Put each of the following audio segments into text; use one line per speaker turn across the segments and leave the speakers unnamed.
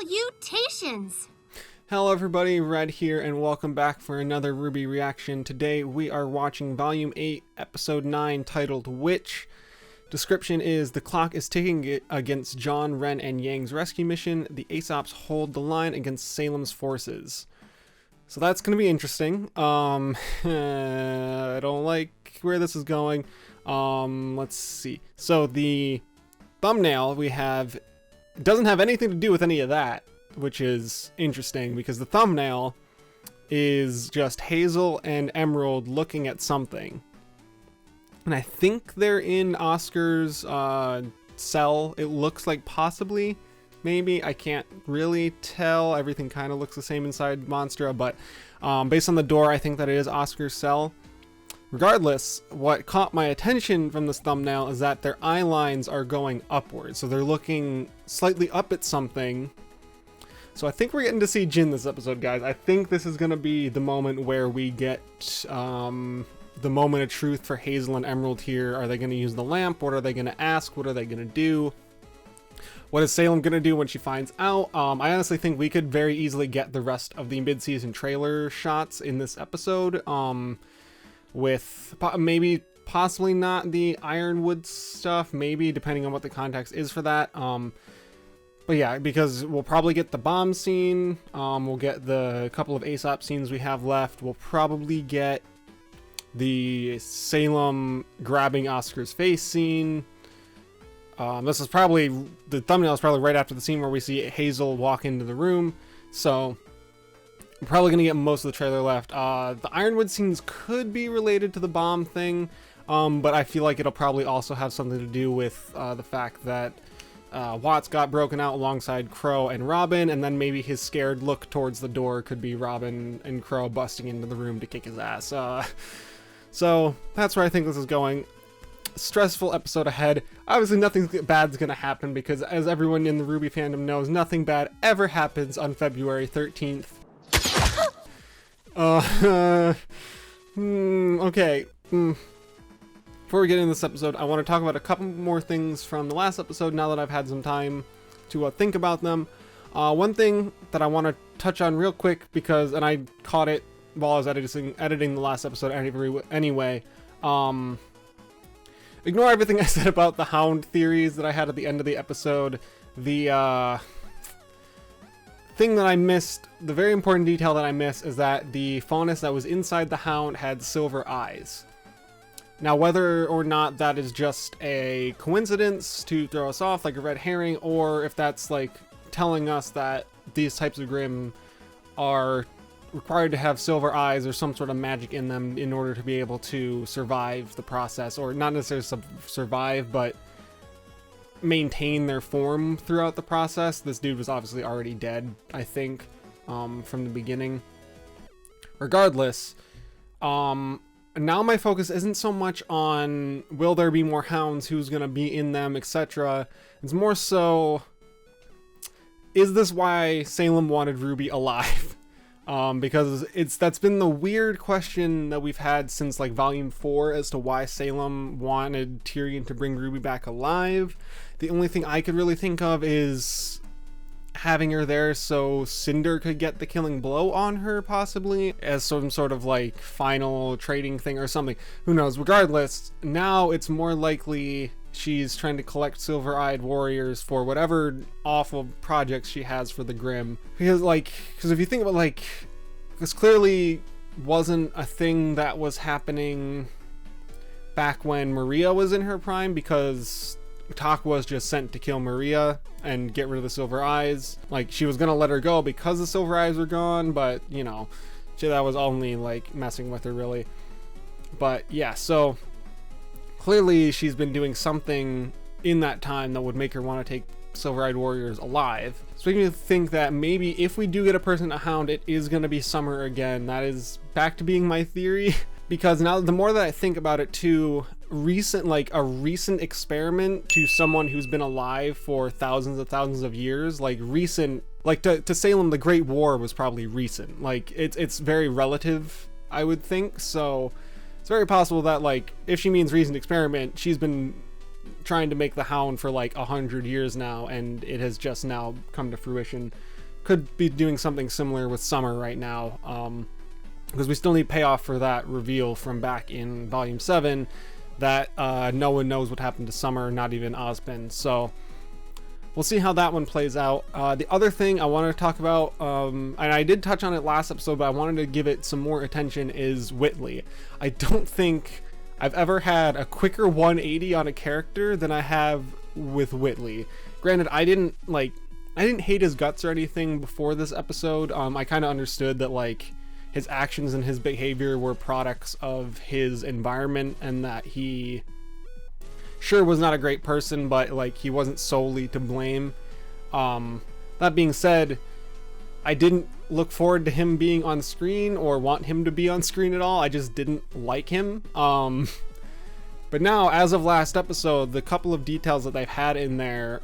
Salutations!
Hello everybody, Red here, and welcome back for another RWBY reaction. Today we are watching Volume 8, Episode 9, titled Witch. Description is, the clock is ticking against John, Ren, and Yang's rescue mission. The Aesops hold the line against Salem's forces. So that's going to be interesting. I don't like where this is going. Let's see. So the thumbnail we have doesn't have anything to do with any of that, which is interesting because the thumbnail is just Hazel and Emerald looking at something. And I think they're in Oscar's cell. It looks like possibly, maybe. I can't really tell. Everything kind of looks the same inside Monstra, but based on the door, I think that it is Oscar's cell. Regardless, what caught my attention from this thumbnail is that their eye lines are going upwards. So they're looking slightly up at something. So I think we're getting to see Jin this episode, guys. I think this is going to be the moment where we get the moment of truth for Hazel and Emerald here. Are they going to use the lamp? What are they going to ask? What are they going to do? What is Salem going to do when she finds out? I honestly think we could very easily get the rest of the mid-season trailer shots in this episode. With maybe possibly not the Ironwood stuff, maybe, depending on what the context is for that. But yeah, because we'll probably get the bomb scene, we'll get the couple of Aesop scenes we have left, we'll probably get the Salem grabbing Oscar's face scene. This is probably, the thumbnail is probably right after the scene where we see Hazel walk into the room, so I'm probably going to get most of the trailer left. The Ironwood scenes could be related to the bomb thing, but I feel like it'll probably also have something to do with the fact that Watts got broken out alongside Crow and Robin, and then maybe his scared look towards the door could be Robin and Crow busting into the room to kick his ass. So that's where I think this is going. Stressful episode ahead. Obviously nothing bad's gonna happen because, as everyone in the RWBY fandom knows, nothing bad ever happens on February 13th. Okay. Before we get into this episode, I want to talk about a couple more things from the last episode now that I've had some time to think about them. One thing that I want to touch on real quick, because, and I caught it while I was editing the last episode anyway. Ignore everything I said about the Hound theories that I had at the end of the episode. The thing that I missed, the very important detail that I missed, is that the faunus that was inside the Hound had silver eyes. Now, whether or not that is just a coincidence to throw us off like a red herring, or if that's like telling us that these types of Grimm are required to have silver eyes or some sort of magic in them in order to be able to survive the process, or not necessarily survive, but maintain their form throughout the process. This dude was obviously already dead, I think, from the beginning. Regardless, now my focus isn't so much on will there be more hounds, who's gonna be in them, etc. It's more so, is this why Salem wanted RWBY alive? Because that's been the weird question that we've had since like Volume 4 as to why Salem wanted Tyrion to bring RWBY back alive. The only thing I could really think of is having her there so Cinder could get the killing blow on her, possibly, as some sort of like final trading thing or something. Who knows? Regardless, now it's more likely she's trying to collect silver-eyed warriors for whatever awful projects she has for the Grimm. Because if you think about, like, this clearly wasn't a thing that was happening back when Maria was in her prime, because Tak was just sent to kill Maria and get rid of the silver eyes. Like, she was gonna let her go because the silver eyes were gone, but, you know, that was only, like, messing with her, really. But, yeah, so clearly she's been doing something in that time that would make her want to take silver-eyed warriors alive. So we can think that maybe if we do get a person to Hound, it is going to be Summer again. That is back to being my theory. Because now the more that I think about it too, a recent experiment to someone who's been alive for thousands of years, like recent, like to Salem, the Great War was probably recent. Like it's very relative, I would think. So it's very possible that, like, if she means recent experiment, she's been trying to make the Hound for like 100 years now, and it has just now come to fruition. Could be doing something similar with Summer right now, because we still need payoff for that reveal from back in Volume 7 that no one knows what happened to Summer, not even Ozpin. So we'll see how that one plays out. The other thing I wanted to talk about, and I did touch on it last episode, but I wanted to give it some more attention, is Whitley. I don't think I've ever had a quicker 180 on a character than I have with Whitley. Granted, I didn't hate his guts or anything before this episode. I kind of understood that like his actions and his behavior were products of his environment, and that he sure was not a great person, but like he wasn't solely to blame. That being said, I didn't look forward to him being on screen or want him to be on screen at all. I just didn't like him. But now, as of last episode, the couple of details that they've had in there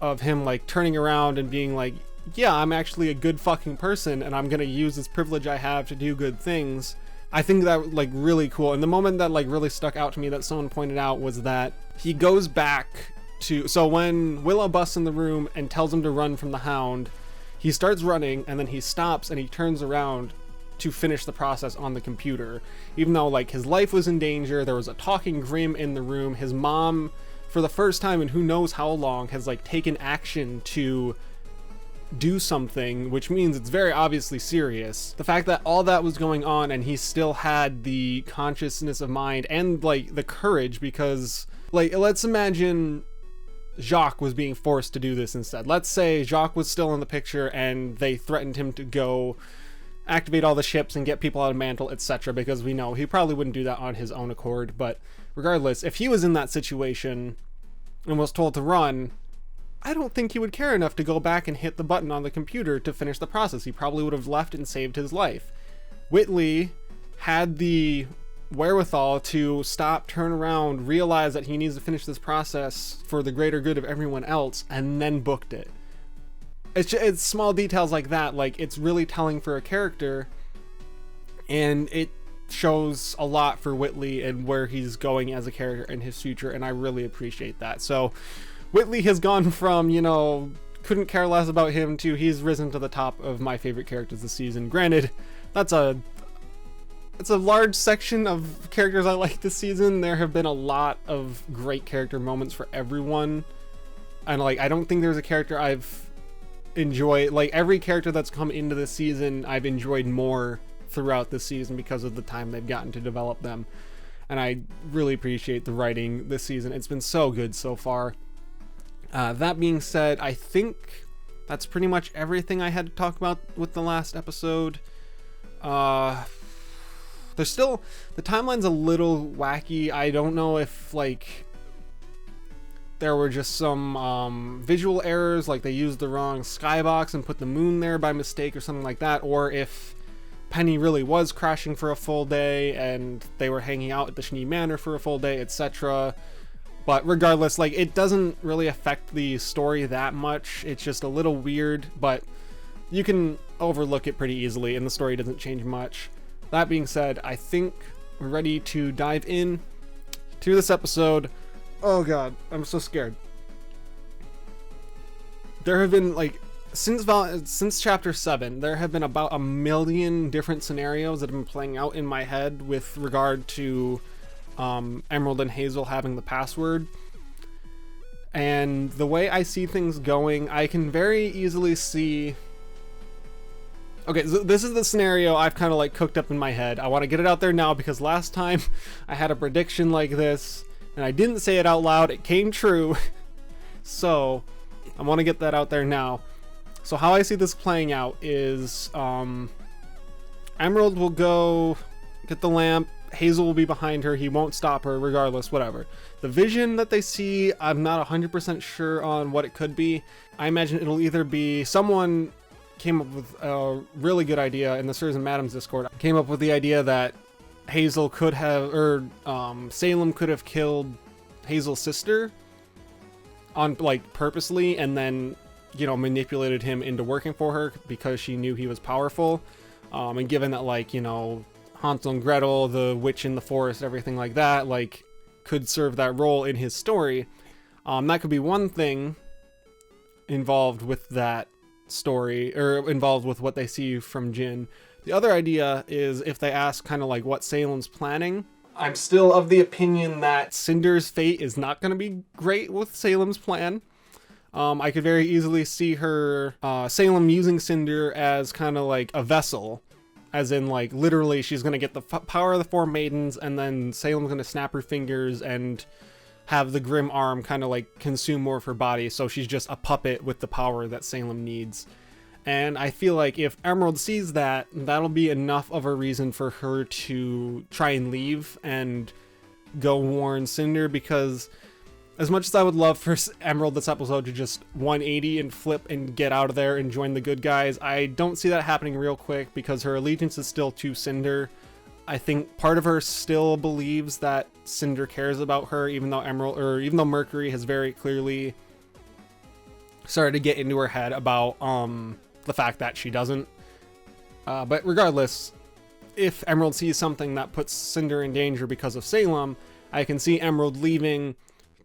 of him like turning around and being like, yeah, I'm actually a good fucking person and I'm gonna use this privilege I have to do good things, I think that like really cool. And the moment that like really stuck out to me that someone pointed out was that he goes back to, so when Willow busts in the room and tells him to run from the Hound, he starts running and then he stops and he turns around to finish the process on the computer. Even though like his life was in danger, there was a talking Grimm in the room, his mom for the first time in who knows how long has like taken action to do something, which means it's very obviously serious. The fact that all that was going on and he still had the consciousness of mind and like the courage, because like let's imagine Jacques was being forced to do this instead. Let's say Jacques was still in the picture and they threatened him to go activate all the ships and get people out of Mantle, etc., because we know he probably wouldn't do that on his own accord. But regardless, if he was in that situation and was told to run, I don't think he would care enough to go back and hit the button on the computer to finish the process. He probably would have left and saved his life. Whitley had the wherewithal to stop, turn around, realize that he needs to finish this process for the greater good of everyone else, and then booked it. It's small details like that, like it's really telling for a character, and it shows a lot for Whitley and where he's going as a character in his future, and I really appreciate that. So Whitley has gone from, you know, couldn't care less about him to he's risen to the top of my favorite characters this season. Granted, it's a large section of characters I like this season. There have been a lot of great character moments for everyone, and like I don't think there's a character I've enjoyed, like every character that's come into this season I've enjoyed more throughout this season because of the time they've gotten to develop them, and I really appreciate the writing this season. It's been so good so far. That being said, I think that's pretty much everything I had to talk about with the last episode. There's still, the timeline's a little wacky. I don't know if like there were just some visual errors, like they used the wrong skybox and put the moon there by mistake or something like that, or if Penny really was crashing for a full day and they were hanging out at the Schnee Manor for a full day, etc. But regardless, like it doesn't really affect the story that much. It's just a little weird, but you can overlook it pretty easily and the story doesn't change much. That being said, I think we're ready to dive in to this episode. Oh god, I'm so scared. There have been like, since chapter 7, there have been about 1 million different scenarios that have been playing out in my head with regard to Emerald and Hazel having the password. And the way I see things going, I can very easily see... Okay, so this is the scenario I've kind of like cooked up in my head. I want to get it out there now because last time I had a prediction like this and I didn't say it out loud. It came true. So I want to get that out there now. So how I see this playing out is Emerald will go get the lamp. Hazel will be behind her. He won't stop her regardless, whatever. The vision that they see, I'm not 100% sure on what it could be. I imagine it'll either be someone came up with a really good idea in the Sirs and Madams Discord, came up with the idea that Hazel could have, or Salem could have killed Hazel's sister on like purposely, and then, you know, manipulated him into working for her because she knew he was powerful. And given that, like, you know, Hansel and Gretel, the witch in the forest, everything like that, like, could serve that role in his story. That could be one thing involved with that story, or involved with what they see from Jin. The other idea is if they ask kind of like what Salem's planning. I'm still of the opinion that Cinder's fate is not going to be great with Salem's plan. I could very easily see her, Salem using Cinder as kind of like a vessel, as in like literally she's going to get the power of the four maidens, and then Salem's going to snap her fingers and have the grim arm kind of like consume more of her body, so she's just a puppet with the power that Salem needs. And I feel like if Emerald sees that, that'll be enough of a reason for her to try and leave and go warn Cinder, because as much as I would love for Emerald this episode to just 180 and flip and get out of there and join the good guys, I don't see that happening real quick because her allegiance is still to Cinder. I think part of her still believes that Cinder cares about her, even though Mercury has very clearly started to get into her head about the fact that she doesn't. But regardless, if Emerald sees something that puts Cinder in danger because of Salem, I can see Emerald leaving,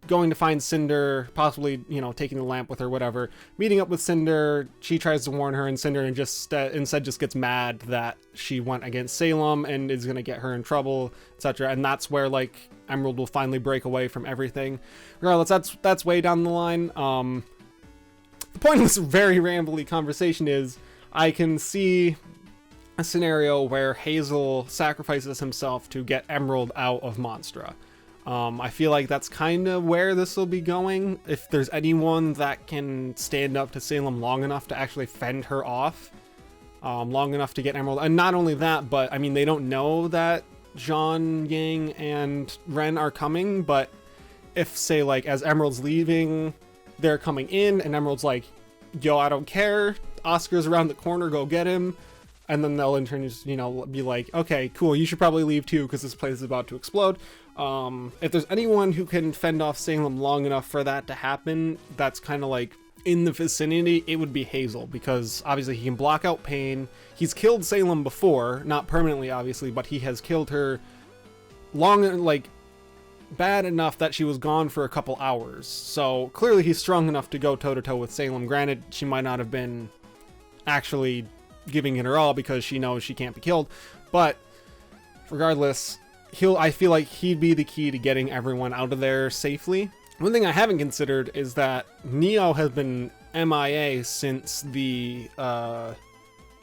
going to find Cinder, possibly, taking the lamp with her, whatever, meeting up with Cinder. She tries to warn her, and Cinder instead just gets mad that she went against Salem and is going to get her in trouble, etc. And that's where, like, Emerald will finally break away from everything. Regardless, that's way down the line. The point of this very rambly conversation is I can see a scenario where Hazel sacrifices himself to get Emerald out of Monstra. I feel like that's kind of where this will be going. If there's anyone that can stand up to Salem long enough to actually fend her off, long enough to get Emerald. And not only that, but I mean, they don't know that Jean, Yang, and Ren are coming, but if, say, like, as Emerald's leaving, they're coming in, and Emerald's like, yo, I don't care, Oscar's around the corner, go get him. And then they'll in turn just, be like, okay, cool, you should probably leave too, because this place is about to explode. If there's anyone who can fend off Salem long enough for that to happen, that's kind of like in the vicinity, it would be Hazel, because obviously he can block out pain. He's killed Salem before, not permanently obviously, but he has killed her bad enough that she was gone for a couple hours. So clearly he's strong enough to go toe to toe with Salem. Granted, she might not have been actually giving it her all because she knows she can't be killed, but regardless, I feel like he'd be the key to getting everyone out of there safely. One thing I haven't considered is that Neo has been MIA since the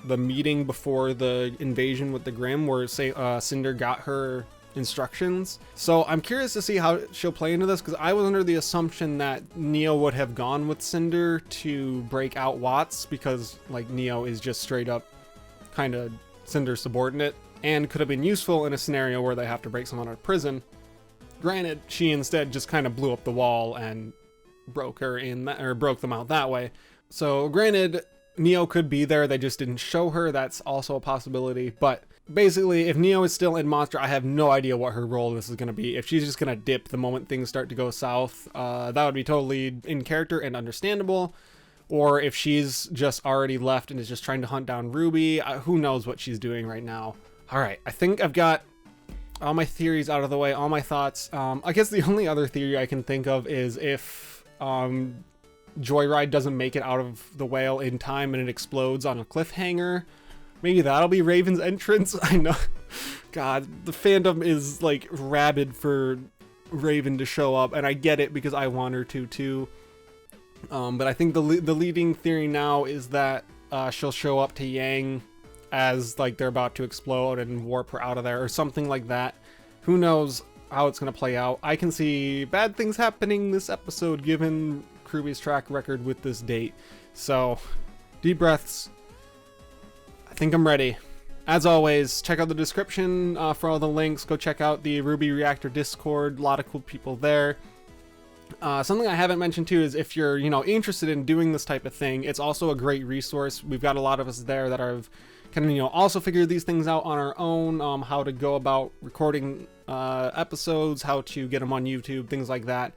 meeting before the invasion with the Grimm, where Cinder got her instructions. So I'm curious to see how she'll play into this, because I was under the assumption that Neo would have gone with Cinder to break out Watts, because like Neo is just straight up kind of Cinder's subordinate and could have been useful in a scenario where they have to break someone out of prison. Granted, she instead just kind of blew up the wall and broke them out that way. So granted, Neo could be there, they just didn't show her. That's also a possibility. But basically, if Neo is still in Monstra, I have no idea what her role this is going to be. If she's just going to dip the moment things start to go south, that would be totally in character and understandable. Or if she's just already left and is just trying to hunt down Ruby, who knows what she's doing right now. All right, I think I've got all my theories out of the way, all my thoughts. I guess the only other theory I can think of is if Joyride doesn't make it out of the whale in time and it explodes on a cliffhanger. Maybe that'll be Raven's entrance. I know, God, the fandom is like rabid for Raven to show up, and I get it because I want her to too. But I think the leading theory now is that she'll show up to Yang as like they're about to explode and warp her out of there or something like that. Who knows how it's going to play out. I can see bad things happening this episode given RWBY's track record with this date. So, deep breaths. I think I'm ready. As always, check out the description for all the links. Go check out the RWBY Reactor Discord. A lot of cool people there. Something I haven't mentioned too is if you're, interested in doing this type of thing, it's also a great resource. We've got a lot of us there that are kind of, also figured these things out on our own, how to go about recording episodes, how to get them on YouTube, things like that.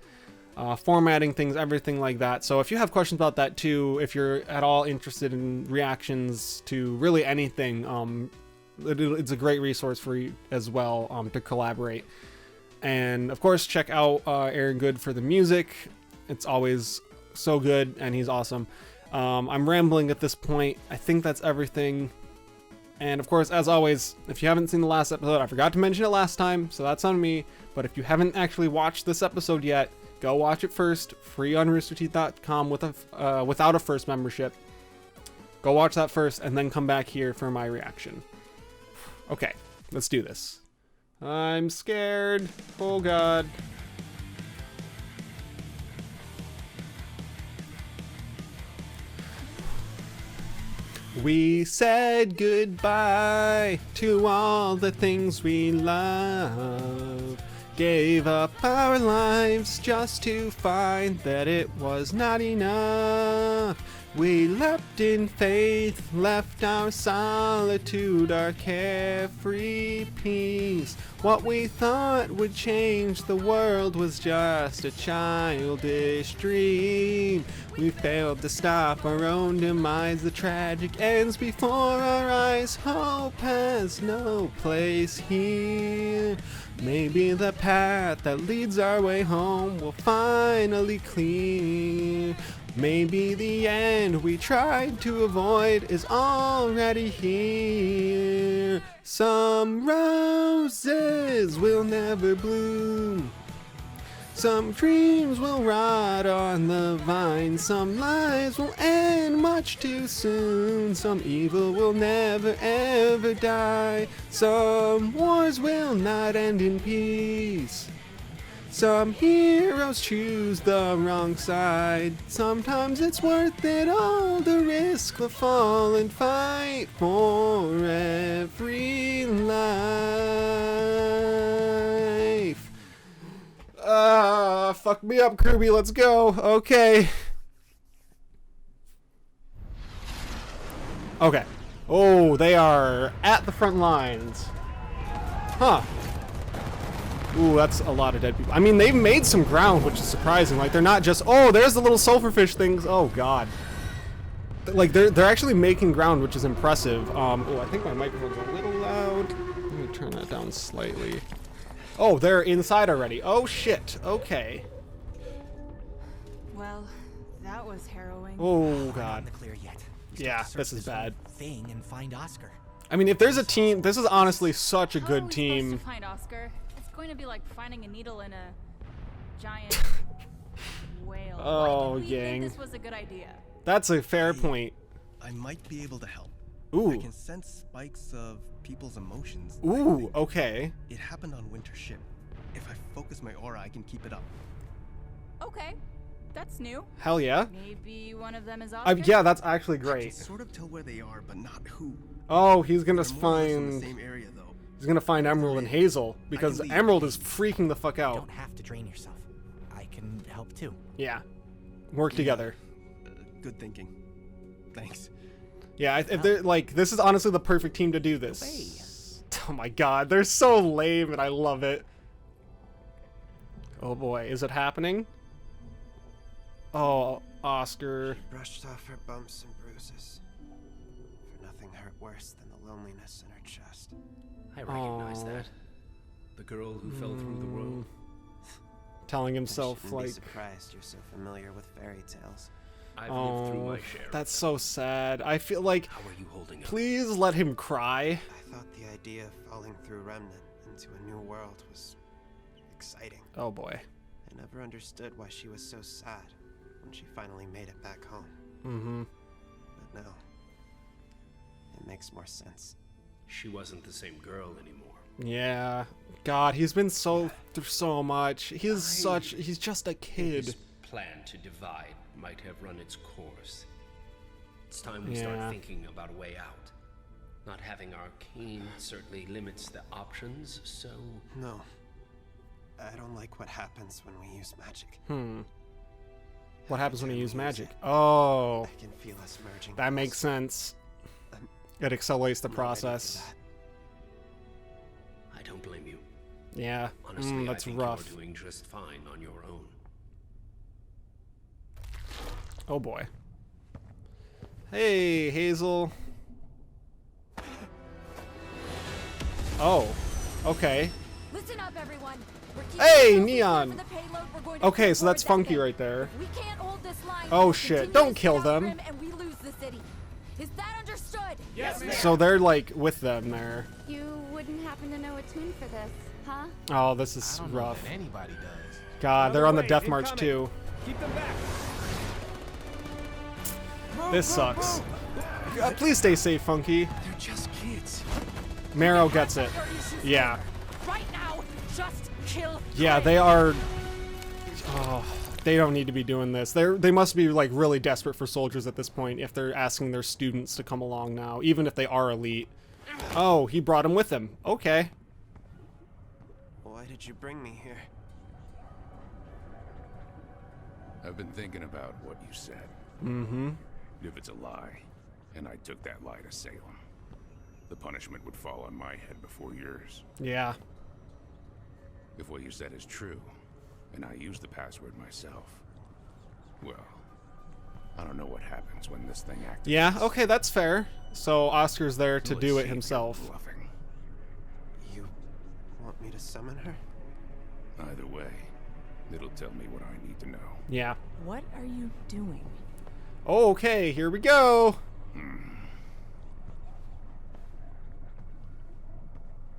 Formatting things, everything like that. So if you have questions about that too, if you're at all interested in reactions to really anything, it's a great resource for you as well to collaborate. And of course, check out Aaron Good for the music. It's always so good, and he's awesome. I'm rambling at this point. I think that's everything. And of course, as always, if you haven't seen the last episode, I forgot to mention it last time, so that's on me. But if you haven't actually watched this episode yet, go watch it first, free on roosterteeth.com without a first membership. Go watch that first, and then come back here for my reaction. Okay, let's do this. I'm scared. Oh God. We said goodbye to all the things we love. Gave up our lives just to find that it was not enough. We leapt in faith, left our solitude, our carefree peace. What we thought would change the world was just a childish dream. We failed to stop our own demise, the tragic ends before our eyes. Hope has no place here. Maybe the path that leads our way home will finally clear. Maybe the end we tried to avoid is already here. Some roses will never bloom. Some dreams will rot on the vine. Some lives will end much too soon. Some evil will never ever die. Some wars will not end in peace. Some heroes choose the wrong side. Sometimes it's worth it all to risk the fall and fight for every life. Fuck me up, Kirby. Let's go. Okay. Okay. Oh, they are at the front lines. Huh. Ooh, that's a lot of dead people. I mean, they've made some ground, which is surprising. Like, they're not just, oh, there's the little sulfurfish things. Oh, God. Like, they're actually making ground, which is impressive. Oh, I think my microphone's a little loud. Let me turn that down slightly. Oh, they're inside already. Oh, shit. Okay.
Well, that was harrowing.
Oh, God.
Not in the clear yet.
Yeah, this is bad.
Thing and find Oscar.
I mean, if there's a team, this is honestly such a
How
good
are we
team.
supposed to find Oscar? It's going to be like finding a needle in a giant whale.
Oh,
Why did we
gang.
think this was a good idea?
That's a fair point.
I might be able to help.
Ooh.
I can sense spikes of people's emotions. I
Ooh,
think.
okay.
It happened on Winter's ship. If I focus my aura, I can keep it up.
Okay, that's new.
Hell yeah.
Maybe one of them is Oscar?
Yeah, that's actually
I can
great.
sort of tell where they are, but not who.
Oh, he's gonna
They're more or less in the
find...
same area, though.
He's gonna find Emerald and Hazel, because
leave.
Emerald is freaking the fuck
You
out.
don't have to drain yourself. I can help too.
Yeah. Work together.
Good thinking. Thanks.
Yeah, if they're like, this is honestly the perfect team to do this. Oh my god, they're so lame and I love it. Oh boy, is it happening? Oh, Oscar.
Brushed off her bumps and bruises. For nothing hurt worse than the loneliness in her chest.
I recognize
Aw.
that. The girl who fell through the world.
Telling
I
himself
shouldn't be
like,
surprised you're so familiar with fairy tales.
I've lived through
oh,
my share.
that's so sad. I feel like,
How are you holding up?
please let him cry.
I thought the idea of falling through Remnant into a new world was exciting.
Oh boy.
I never understood why she was so sad when she finally made it back home.
Mm-hmm.
But now, it makes more sense.
She wasn't the same girl anymore.
Yeah. God, he's been so through so much. He's just a
His
kid.
plan to divide might have run its course. It's time we start
Yeah.
thinking about a way out. Not having arcane certainly limits the options, so
No. I don't like what happens when we use magic.
What happens when you
Every
use
time we
magic?
it,
Oh,
I can feel us merging.
that makes sense. It accelerates the
I'm not ready for
process.
that.
I don't blame you.
Yeah,
Honestly,
that's
I think
rough.
you're doing just fine on your own.
Oh boy. Hey, Hazel. Oh, okay.
Listen up, everyone. We're keeping
Hey,
trophies
Neon.
for the payload. We're going to
Okay,
push
so that's
forward that
Funky
thing.
right there.
If we can't hold this line,
Oh,
we'll
shit.
continue
Don't
to
kill
sit out
them.
Grim and we lose the city. Is that understood?
Yes, ma'am.
So they're like with them there.
You wouldn't happen to know a tune for this, huh?
Oh, this
I
is
don't know
rough.
that anybody does.
God, they're on the
Way,
death march
incoming.
too.
Keep them back.
This sucks. God, please stay safe, Funky.
They're just kids.
Marrow gets it. Yeah.
Right now, just kill.
Yeah, they are. Oh, they don't need to be doing this. They must be like really desperate for soldiers at this point if they're asking their students to come along now, even if they are elite. Oh, he brought him with him. Okay.
Why did you bring me here?
I've been thinking about what you said.
Mm-hmm.
If it's a lie, and I took that lie to Salem, the punishment would fall on my head before yours.
Yeah.
If what you said is true, and I use the password myself, well, I don't know what happens when this thing activates.
Yeah, okay, that's fair. So Oscar's there to
Let's
do
see
it
if you're
himself.
bluffing.
You want me to summon her?
Either way, it'll tell me what I need to know.
Yeah.
What are you doing?
Okay, here we go.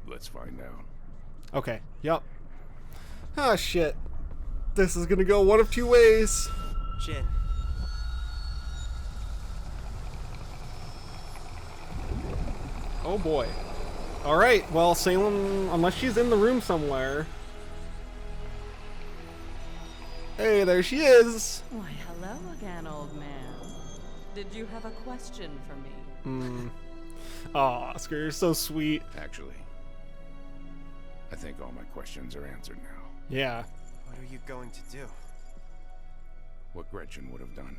Let's find out.
Okay, yep. Ah, shit. This is gonna go one of two ways.
Jin.
Oh boy. Alright, well, Salem, unless she's in the room somewhere. Hey, there she is.
Why, hello again, old man. Did you have a question for me?
Oh, Oscar, you're so sweet.
Actually, I think all my questions are answered now.
Yeah.
What are you going to do?
What Gretchen would have done.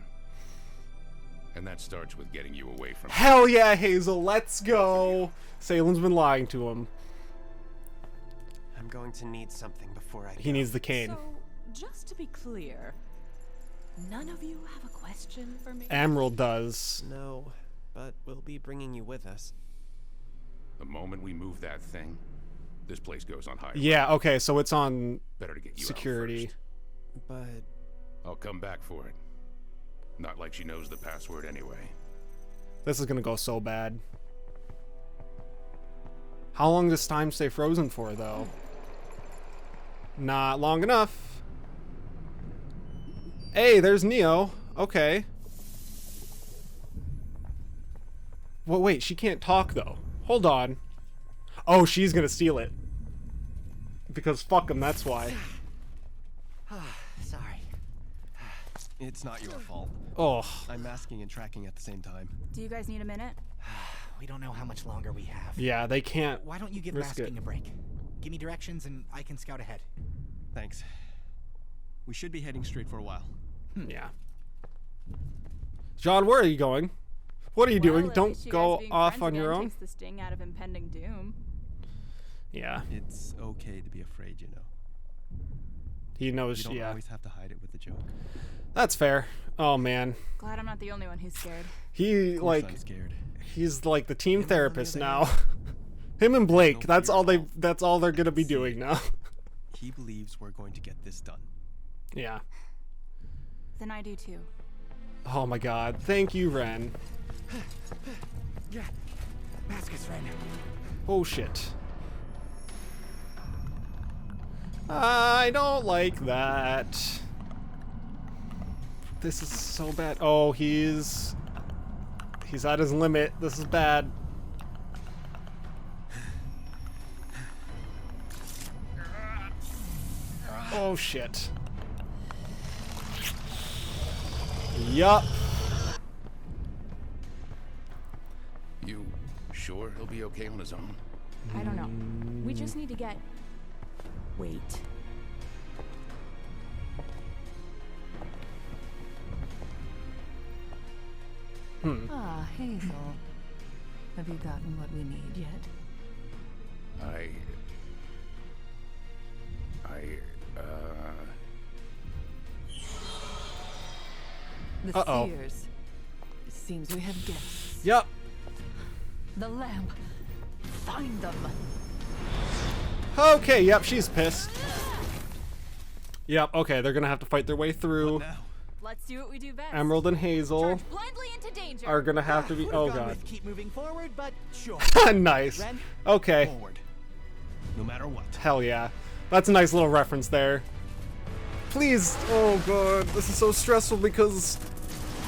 And that starts with getting you away from
Hell yeah, Hazel, let's go. Salem's been lying to him.
I'm going to need something before I
He
go.
needs the cane.
So, just to be clear, none of you have a question for me?
Emerald does.
No, but we'll be bringing you with us.
the moment we move that thing. This place goes on high alert.
Yeah, okay, so it's on
Better to get you
security.
out first.
But
I'll come back for it. Not like she knows the password anyway.
This is gonna go so bad. How long does time stay frozen for, though? Not long enough. Hey, there's Neo. Okay. Well, wait, she can't talk, though. Hold on. Oh, she's gonna steal it. Because fuck him, that's why.
Sorry.
It's not your fault.
Oh.
I'm masking and tracking at the same time.
Do you guys need a minute?
We don't know how much longer we have.
Yeah, they can't.
Why don't you give
risk
masking
it.
a break? Give me directions and I can scout ahead.
Thanks. We should be heading straight for a while.
Yeah. John, where are you going? What are you doing?
Well, at
Don't
least you
go
guys being
off
friends
on your
again
own.
takes the sting out of impending doom.
Yeah.
It's okay to be afraid, you know.
He
You
knows,
don't
yeah.
always have to hide it with a joke.
That's fair. Oh, man.
Glad I'm not the only one who's scared.
He,
Of course
like,
I'm scared.
he's like the team
Him, on the
therapist
other
now.
hand,
Him and Blake,
no
that's
fear
all
at
they
all.
that's all they're gonna be
See.
doing now.
He believes we're going to get this done.
Yeah.
Then I do too.
Oh my god. Thank you, Ren.
Yeah. Mask is right.
Oh shit. I don't like that. This is so bad. Oh, he's at his limit. This is bad. Oh shit. Yup.
You sure he'll be okay on his own?
I don't know. We just need to get...
Wait. Ah, Hazel. Have you gotten what we need yet? The
Uh-oh.
Seers. Seems we have gifts.
Yup.
The lamp. Find them.
Okay, yep, she's pissed. Yep, okay, they're gonna have to fight their way through.
Let's do what we do best.
Emerald and Hazel
Charge blindly into danger.
are gonna have to be. Oh
Would've gone
god.
with keep moving forward, but sure.
Nice.
Ren?
Okay.
Forward. No matter what.
Hell yeah. That's a nice little reference there. Please. Oh god, this is so stressful because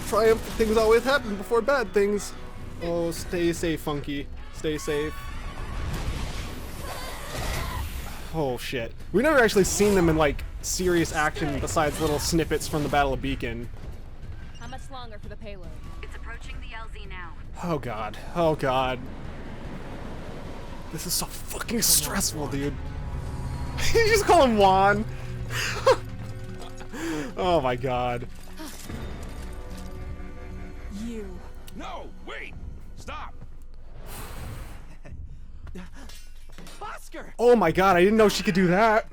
triumphant things always happen before bad things. Oh, stay safe, Funky. Stay safe. Oh shit. We've never actually seen them in like serious action besides little snippets from the Battle of Beacon.
How much longer for the payload? It's approaching the LZ now.
Oh god. Oh god. This is so fucking stressful, dude. You just call him Juan. Oh my god.
You.
No, wait! Stop!
Oscar!
Oh my god, I didn't know she could do that.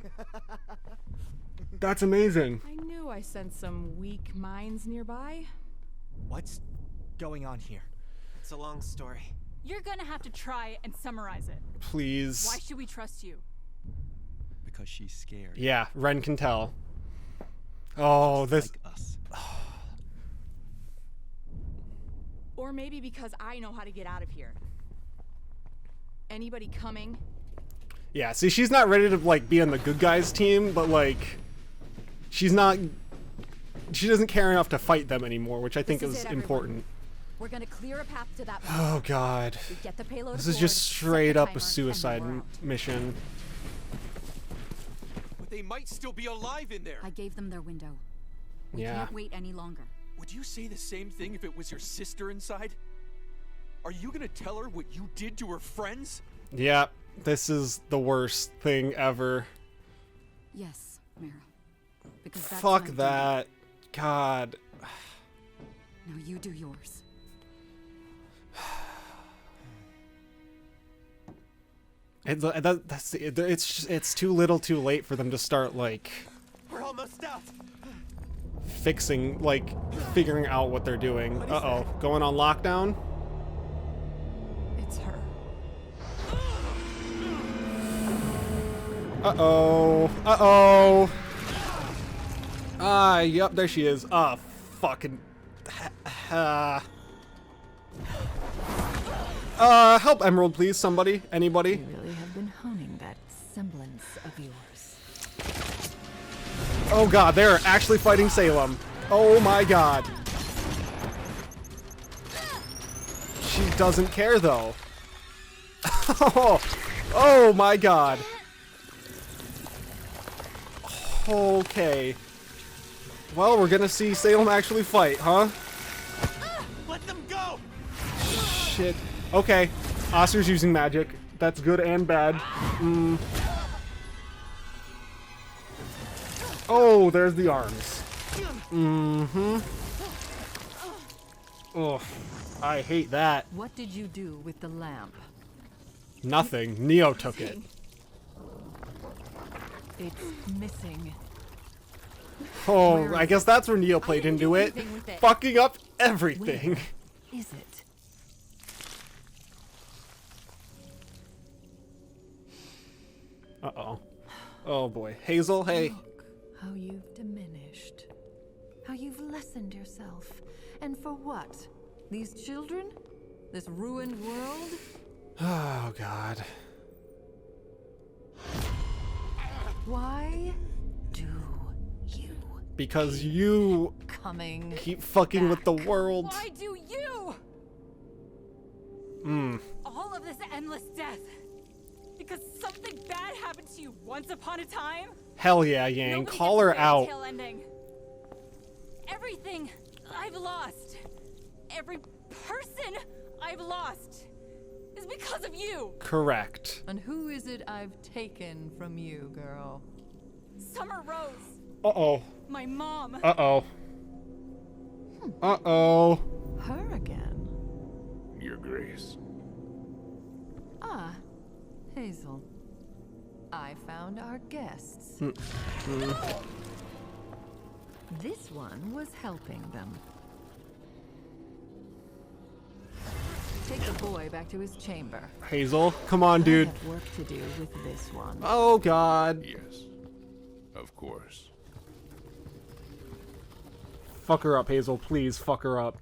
That's amazing.
I knew I sensed some weak minds nearby.
What's going on here?
It's a long story.
You're gonna have to try and summarize it.
Please.
Why should we trust you?
Because she's scared.
Yeah, Ren can tell. Oh, this.
Like us.
Or maybe because I know how to get out of here. Anybody coming?
Yeah, see, she's not ready to like be on the good guys team, but like, she's not. She doesn't care enough to fight them anymore, which I think is important.
We're gonna clear a path to that.
Oh god.
We get the payload
This is
aboard,
just
set the
straight up
timer,
a suicide
and then we're out.
mission.
But they might still be alive in there.
I gave them their window. We
Yeah.
can't wait any longer.
Would you say the same thing if it was your sister inside? Are you gonna tell her what you did to her friends?
Yeah, this is the worst thing ever.
Yes, Mara. Because that's
Fuck
my duty.
that. God.
Now you do yours.
It's too little too late for them to start like
We're almost out.
fixing, like figuring out what they're doing. Uh-oh, going on lockdown?
It's her.
Uh-oh, uh-oh. Ah, yep, there she is. Ah, fucking. Help Emerald, please, somebody, anybody.
You really have been honing that semblance of yours.
Oh god, they're actually fighting Salem. Oh my god. She doesn't care though. Oh my god. Okay. Well, we're gonna see Salem actually fight, huh?
Let them go!
Shit. Okay. Oscar's using magic. That's good and bad. Oh, there's the arms. Mm-hmm. Oh, I hate that.
What did you do with the lamp?
Nothing. Neo took it.
It's missing.
Oh, I guess that's where Neo played into it. Fucking up everything.
Where is it?
Uh-oh. Oh boy. Hazel, hey.
Look how you've diminished. How you've lessened yourself. And for what? These children? This ruined world?
Oh god.
Why do you
Because you
coming
keep fucking with the world.
Why do you? All of this endless death. Because something bad happened to you once upon a time?
Hell yeah, Yang.
Nobody
Call
gets a
her
fairy
out.
tale ending. Everything I've lost, every person I've lost is because of you.
Correct.
And who is it I've taken from you, girl?
Summer Rose,
Uh-oh.
my mom.
Uh-oh. Uh-oh.
Her again?
Your Grace.
Ah, Hazel. I found our guests. This one was helping them. Take the boy back to his chamber.
Hazel, come on, dude.
I have work to do with this one.
Oh, God.
Yes, of course.
Fuck her up, Hazel. Please, fuck her up.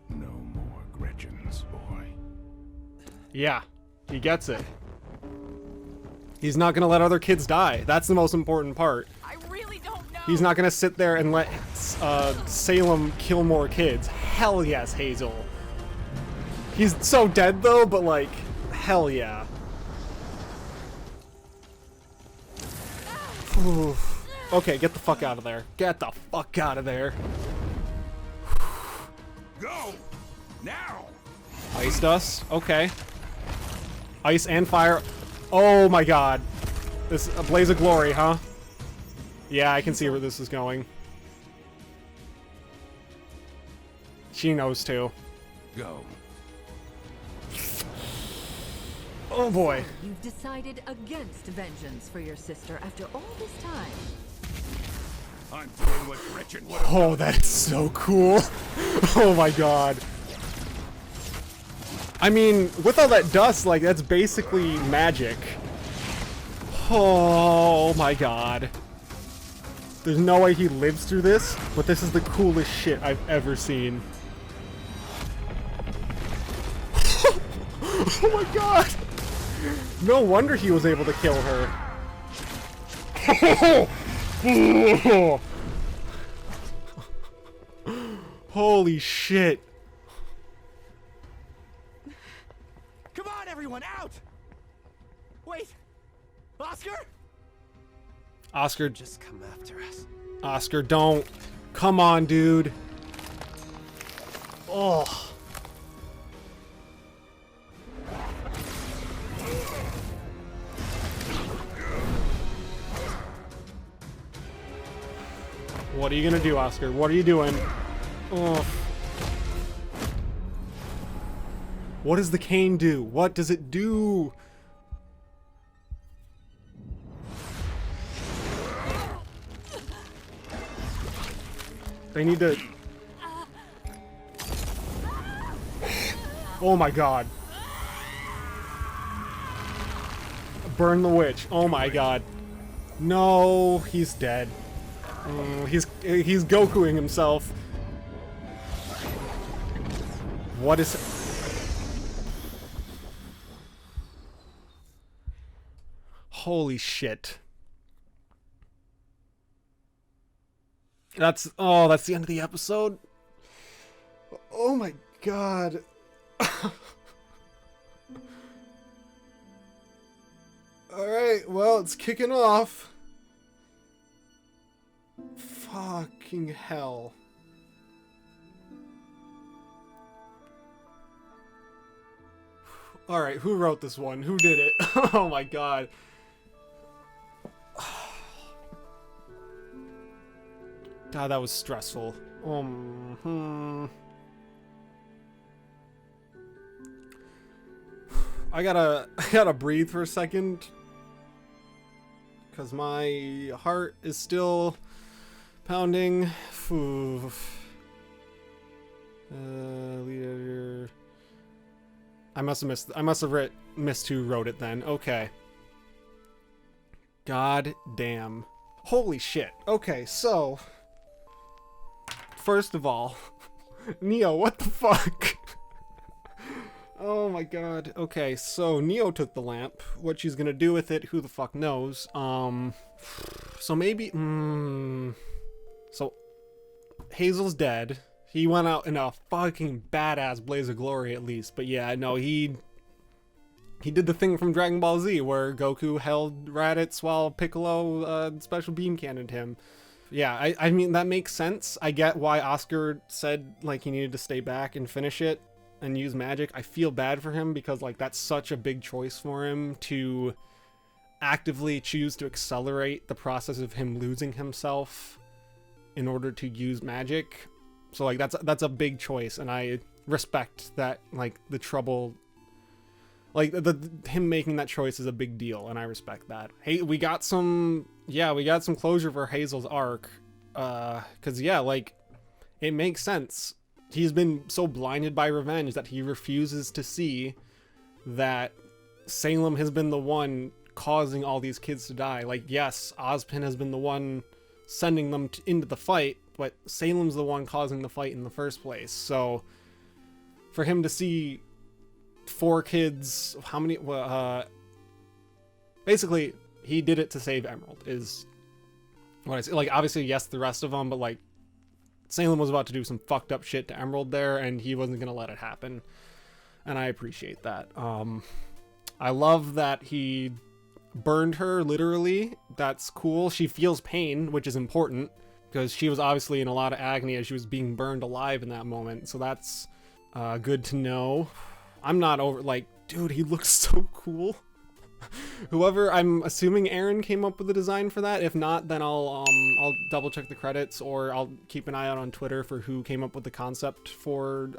No more Gretchen's, boy.
Yeah, he gets it. He's not gonna let other kids die. That's the most important part.
I really don't know.
He's not gonna sit there and let Salem kill more kids. Hell yes, Hazel. He's so dead though, but like, hell yeah. Okay, get the fuck out of there. Get the fuck out of there.
Go! Now!
Ice dust? Okay. Ice and fire. Oh my god. This a blaze of glory, huh? Yeah, I can see where this is going. She knows too.
Go.
Oh boy.
You've decided against vengeance for your sister after all this time.
I'm doing what Gretchen would have.
Oh, that's so cool. Oh my god. I mean, with all that dust, like, that's basically magic. Oh my god. There's no way he lives through this, but this is the coolest shit I've ever seen. Oh my god. No wonder he was able to kill her. Holy shit.
Come on, everyone, out! Wait, Oscar?
Oscar,
Just come after us.
Oscar, don't. Come on, dude. Oh. What are you gonna do, Oscar? What are you doing? Oh. What does the cane do? What does it do? They need to... Oh my god. Burn the witch. Oh my god. No, he's dead. He's Gokuing himself. What is... Holy shit. That's the end of the episode. Oh my god. Alright, well, it's kicking off. Fucking hell. Alright, who wrote this one? Who did it? Oh my god. God, that was stressful. I gotta breathe for a second. Because my heart is still pounding. Lead editor. I must have missed who wrote it then. Okay. God damn. Holy shit. Okay, so first of all, Neo, what the fuck? Oh my god. Okay, so Neo took the lamp. What she's gonna do with it, who the fuck knows? So maybe... So, Hazel's dead. He went out in a fucking badass blaze of glory at least. But yeah, no, he did the thing from Dragon Ball Z where Goku held Raditz while Piccolo special beam cannoned him. Yeah, I mean, that makes sense. I get why Oscar said, like, he needed to stay back and finish it and use magic. I feel bad for him because, like, that's such a big choice for him to actively choose to accelerate the process of him losing himself in order to use magic. So, like, that's a big choice, and I respect that, like, the trouble Like, him making that choice is a big deal, and I respect that. Hey, we got some closure for Hazel's arc. 'Cause yeah, like, it makes sense. He's been so blinded by revenge that he refuses to see that Salem has been the one causing all these kids to die. Like, yes, Ozpin has been the one sending them into the fight, but Salem's the one causing the fight in the first place. So for him to see 4 kids, how many, basically he did it to save Emerald is what I say. Like, obviously, yes, the rest of them, but like, Salem was about to do some fucked up shit to Emerald there, and he wasn't gonna let it happen, and I appreciate that. I love that he burned her, literally. That's cool. She feels pain, which is important, because she was obviously in a lot of agony as she was being burned alive in that moment, so that's good to know. I'm not over, like, dude, he looks so cool. Whoever, I'm assuming Aaron came up with the design for that. If not, then I'll double check the credits, or I'll keep an eye out on Twitter for who came up with the concept for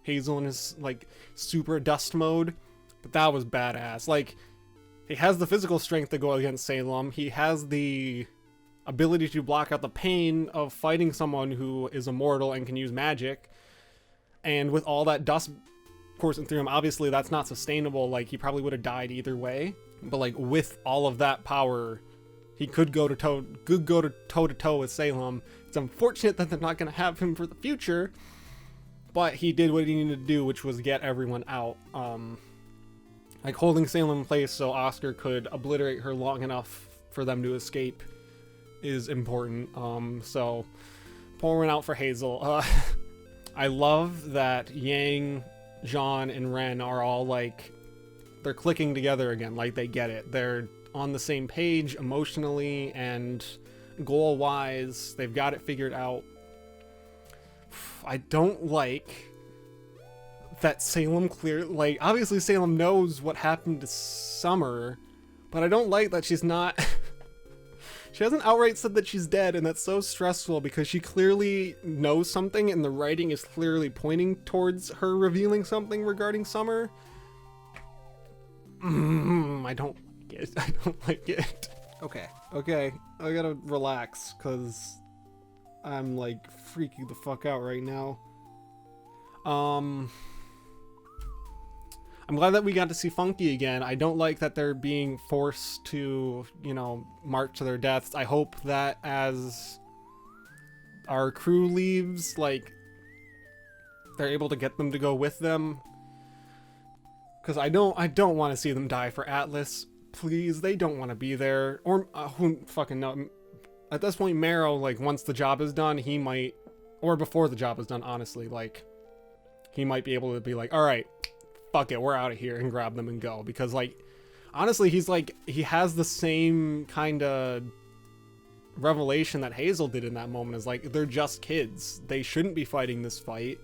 Hazel in his like super dust mode. But that was badass. Like, he has the physical strength to go against Salem. He has the ability to block out the pain of fighting someone who is immortal and can use magic. And with all that dust coursing through him, obviously that's not sustainable. Like, he probably would have died either way, but like, with all of that power, he could go to toe to toe with Salem. It's unfortunate that they're not going to have him for the future, but he did what he needed to do, which was get everyone out. Like, holding Salem in place so Oscar could obliterate her long enough for them to escape is important. So pouring out for Hazel. I love that Yang, Jean, and Ren are all like, they're clicking together again. Like, they get it. They're on the same page emotionally and goal-wise. They've got it figured out. I don't like that Salem like, obviously Salem knows what happened to Summer, but I don't like that she's not she hasn't outright said that she's dead, and that's so stressful because she clearly knows something and the writing is clearly pointing towards her revealing something regarding Summer. I don't like it. I don't like it. Okay, I gotta relax because I'm like freaking the fuck out right now. I'm glad that we got to see Funky again. I don't like that they're being forced to, you know, march to their deaths. I hope that as our crew leaves, like, they're able to get them to go with them. Because I don't want to see them die for Atlas. Please, they don't want to be there. Or, who fucking know. At this point, Marrow, like, once the job is done, he might, or before the job is done, honestly, like, he might be able to be like, alright, fuck it, we're out of here, and grab them and go. Because, like, honestly, he's like, he has the same kind of revelation that Hazel did in that moment. Is like, they're just kids. They shouldn't be fighting this fight.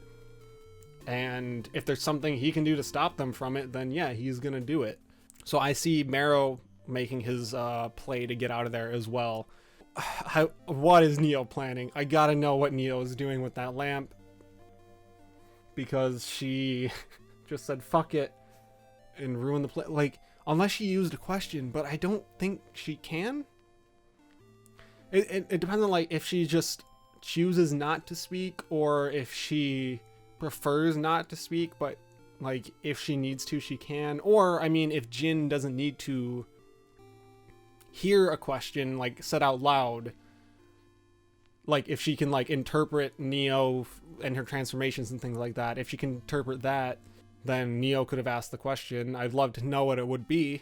And if there's something he can do to stop them from it, then yeah, he's gonna do it. So I see Marrow making his play to get out of there as well. What is Neo planning? I gotta know what Neo is doing with that lamp. Because she just said fuck it and ruined the play. Like, unless she used a question, but I don't think she can. It depends on, like, if she just chooses not to speak, or if she prefers not to speak, but like, if she needs to, she can. Or, I mean, if Jin doesn't need to hear a question, like, said out loud, like, if she can, like, interpret Neo and her transformations and things like that, if she can interpret that, then Neo could have asked the question. I'd love to know what it would be.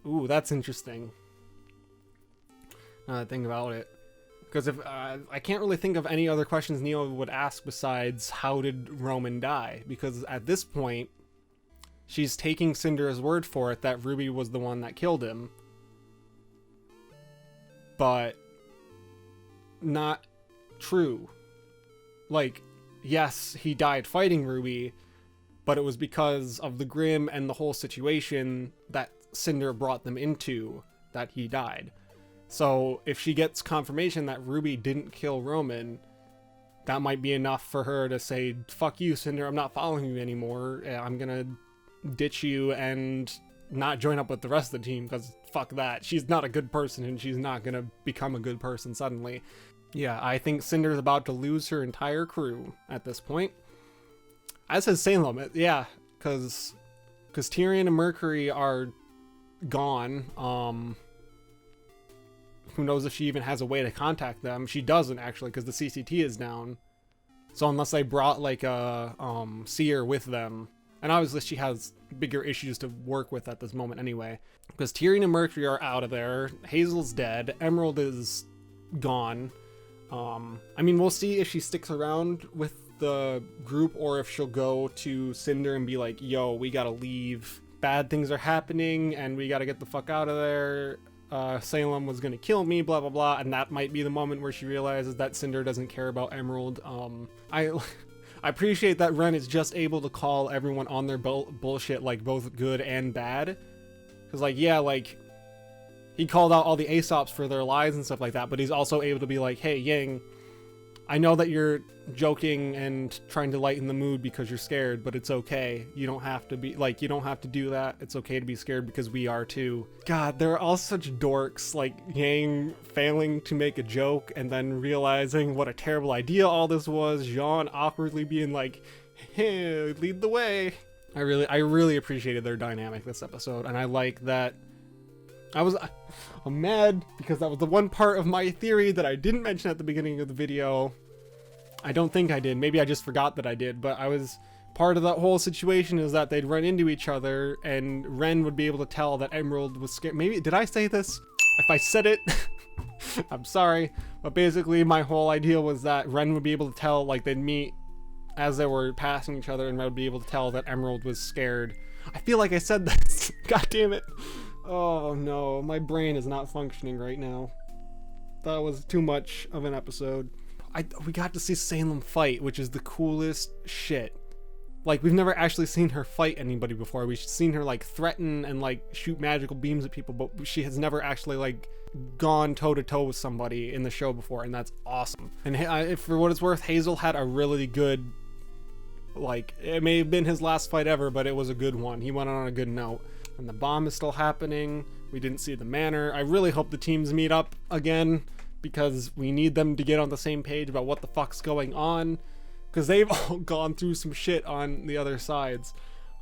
Ooh, that's interesting. Now that I think about it. Because if I can't really think of any other questions Neo would ask besides, how did Roman die? Because at this point, she's taking Cinder's word for it that Ruby was the one that killed him. But not true. Like, yes, he died fighting Ruby, but it was because of the Grimm and the whole situation that Cinder brought them into that he died. So if she gets confirmation that Ruby didn't kill Roman, that might be enough for her to say, fuck you, Cinder, I'm not following you anymore. I'm gonna ditch you and not join up with the rest of the team, because fuck that. She's not a good person, and she's not gonna become a good person suddenly. Yeah, I think Cinder's about to lose her entire crew at this point. As says Salem, yeah, because Tyrion and Mercury are gone. Who knows if she even has a way to contact them? She doesn't, actually, because the CCT is down. So unless they brought like a seer with them, and obviously she has bigger issues to work with at this moment anyway, because Tyrion and Mercury are out of there. Hazel's dead. Emerald is gone. I mean, we'll see if she sticks around with the group or if she'll go to Cinder and be like, yo, we gotta leave. Bad things are happening and we gotta get the fuck out of there. Salem was gonna kill me, blah, blah, blah. And that might be the moment where she realizes that Cinder doesn't care about Emerald. I appreciate that Ren is just able to call everyone on their bullshit, like both good and bad. Cause like, yeah, like he called out all the Aesops for their lies and stuff like that, but he's also able to be like, hey, Yang, I know that you're joking and trying to lighten the mood because you're scared, but it's okay. You don't have to be like, you don't have to do that. It's okay to be scared because we are too. God, they're all such dorks, like Yang failing to make a joke and then realizing what a terrible idea all this was. Jean awkwardly being like, hey, lead the way. I really appreciated their dynamic this episode, and I like that. I'm mad because that was the one part of my theory that I didn't mention at the beginning of the video. I don't think I did. Maybe I just forgot that I did, but part of that whole situation is that they'd run into each other and Ren would be able to tell that Emerald was scared. Maybe, did I say this? If I said it, I'm sorry. But basically my whole idea was that Ren would be able to tell, like they'd meet as they were passing each other and Ren would be able to tell that Emerald was scared. I feel like I said this. God damn it. Oh no, my brain is not functioning right now. That was too much of an episode. We got to see Salem fight, which is the coolest shit. Like, we've never actually seen her fight anybody before. We've seen her like threaten and like shoot magical beams at people, but she has never actually like gone toe to toe with somebody in the show before, and that's awesome. And for what it's worth, Hazel had a really good, like, it may have been his last fight ever, but it was a good one. He went on a good note. And the bomb is still happening. We didn't see the manor. I really hope the teams meet up again, because we need them to get on the same page about what the fuck's going on, because they've all gone through some shit on the other sides.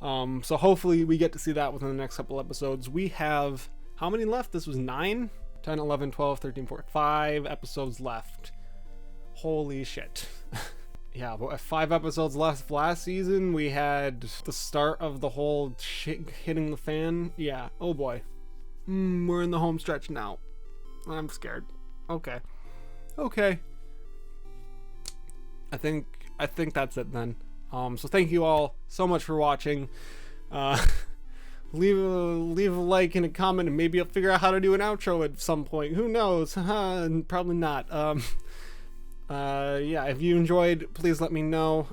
So hopefully we get to see that within the next couple episodes. We have, how many left? This was 9, 10, 11, 12, 13, 14, 5 episodes left. Holy shit. Yeah, but 5 episodes left last season. We had the start of the whole shit hitting the fan. Yeah, oh boy. We're in the home stretch now. I'm scared. Okay. I think that's it then. So thank you all so much for watching. Leave a like and a comment, and maybe I'll figure out how to do an outro at some point. Who knows? Probably not. Yeah, if you enjoyed, please let me know.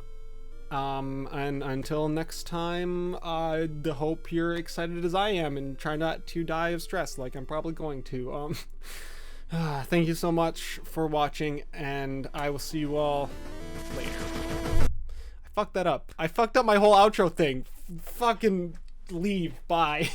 And until next time, I hope you're excited as I am and try not to die of stress like I'm probably going to. Thank you so much for watching, and I will see you all later. I fucked that up. I fucked up my whole outro thing. Fucking leave. Bye.